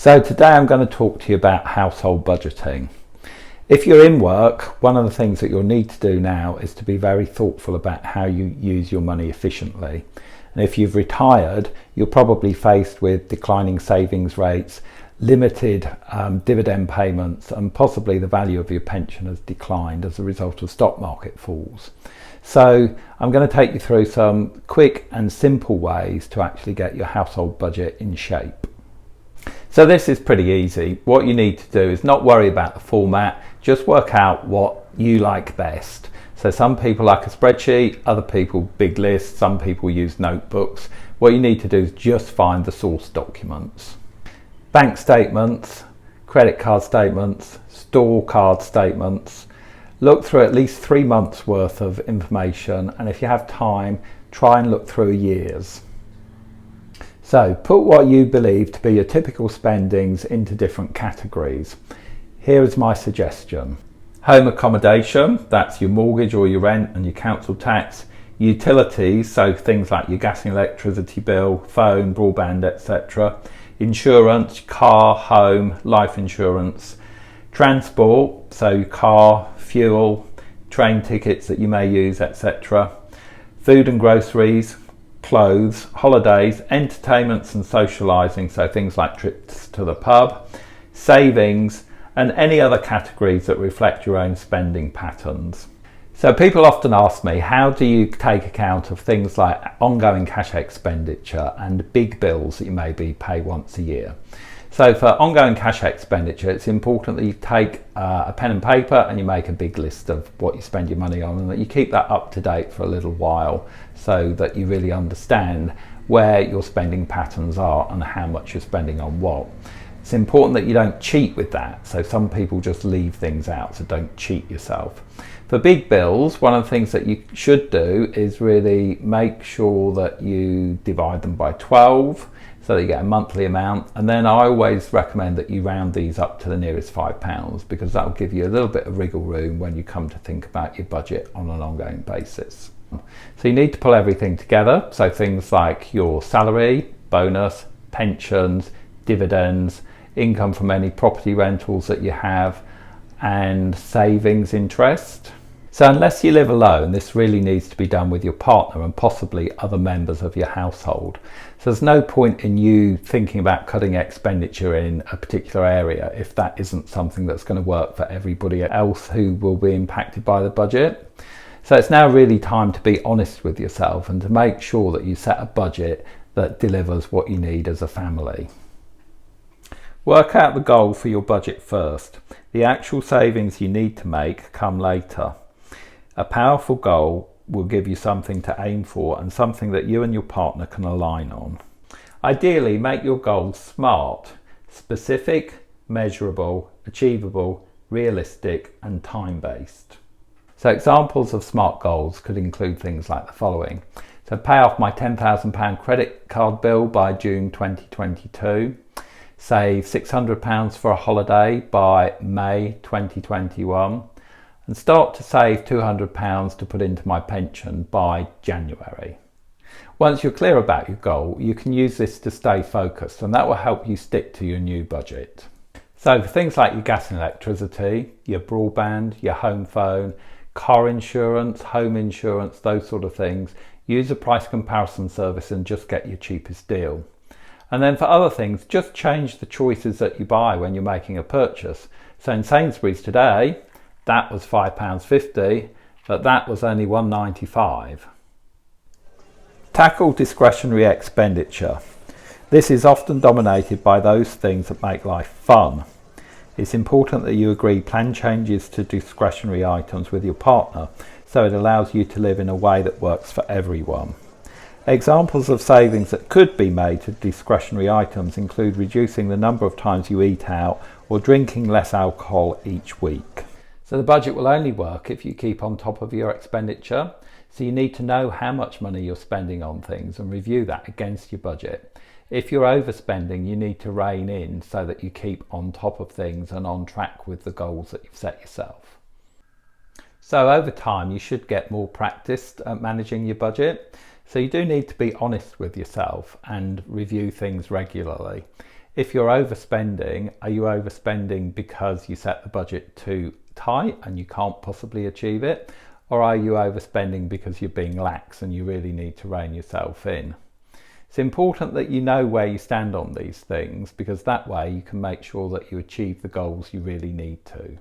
So today I'm going to talk to you about household budgeting. If you're in work, one of the things that you'll need to do now is to be very thoughtful about how you use your money efficiently. And if you've retired, you're probably faced with declining savings rates, limited dividend payments, and possibly the value of your pension has declined as a result of stock market falls. So I'm going to take you through some quick and simple ways to actually get your household budget in shape. So this is pretty easy. What you need to do is not worry about the format, just work out what you like best. So some people like a spreadsheet, other people big lists, some people use notebooks. What you need to do is just find the source documents. Bank statements, credit card statements, store card statements. Look through at least 3 months worth of information, and if you have time, try and look through a year's. So put what you believe to be your typical spendings into different categories. Here is my suggestion. Home accommodation, that's your mortgage or your rent and your council tax. Utilities, so things like your gas and electricity bill, phone, broadband, etc. Insurance, car, home, life insurance. Transport, so your car, fuel, train tickets that you may use, etc. Food and groceries, clothes, holidays, entertainments and socialising, so things like trips to the pub, savings, and any other categories that reflect your own spending patterns. So people often ask me, how do you take account of things like ongoing cash expenditure and big bills that you maybe pay once a year? So for ongoing cash expenditure, it's important that you take a pen and paper and you make a big list of what you spend your money on, and that you keep that up to date for a little while so that you really understand where your spending patterns are and how much you're spending on what. It's important that you don't cheat with that. So some people just leave things out, so don't cheat yourself. For big bills, one of the things that you should do is really make sure that you divide them by 12 so that you get a monthly amount. And then I always recommend that you round these up to the nearest £5, because that will give you a little bit of wriggle room when you come to think about your budget on an ongoing basis. So you need to pull everything together. So things like your salary, bonus, pensions, dividends, income from any property rentals that you have, and savings interest. So unless you live alone, this really needs to be done with your partner and possibly other members of your household. So there's no point in you thinking about cutting expenditure in a particular area if that isn't something that's going to work for everybody else who will be impacted by the budget. So it's now really time to be honest with yourself and to make sure that you set a budget that delivers what you need as a family. Work out the goal for your budget first. The actual savings you need to make come later. A powerful goal will give you something to aim for and something that you and your partner can align on. Ideally, make your goals SMART: specific, measurable, achievable, realistic, and time-based. So examples of SMART goals could include things like the following. So pay off my £10,000 credit card bill by June 2022. Save £600 for a holiday by May 2021. And start to save £200 to put into my pension by January. Once you're clear about your goal, you can use this to stay focused, and that will help you stick to your new budget. So for things like your gas and electricity, your broadband, your home phone, car insurance, home insurance, those sort of things, use a price comparison service and just get your cheapest deal. And then for other things, just change the choices that you buy when you're making a purchase. So in Sainsbury's today, that was £5.50, but that was only £1.95. Tackle discretionary expenditure. This is often dominated by those things that make life fun. It's important that you agree plan changes to discretionary items with your partner, so it allows you to live in a way that works for everyone. Examples of savings that could be made to discretionary items include reducing the number of times you eat out or drinking less alcohol each week. So the budget will only work if you keep on top of your expenditure. So you need to know how much money you're spending on things and review that against your budget. If you're overspending, you need to rein in so that you keep on top of things and on track with the goals that you've set yourself. So over time, you should get more practiced at managing your budget. So you do need to be honest with yourself and review things regularly. If you're overspending, are you overspending because you set the budget too tight and you can't possibly achieve it? Or are you overspending because you're being lax and you really need to rein yourself in? It's important that you know where you stand on these things, because that way you can make sure that you achieve the goals you really need to.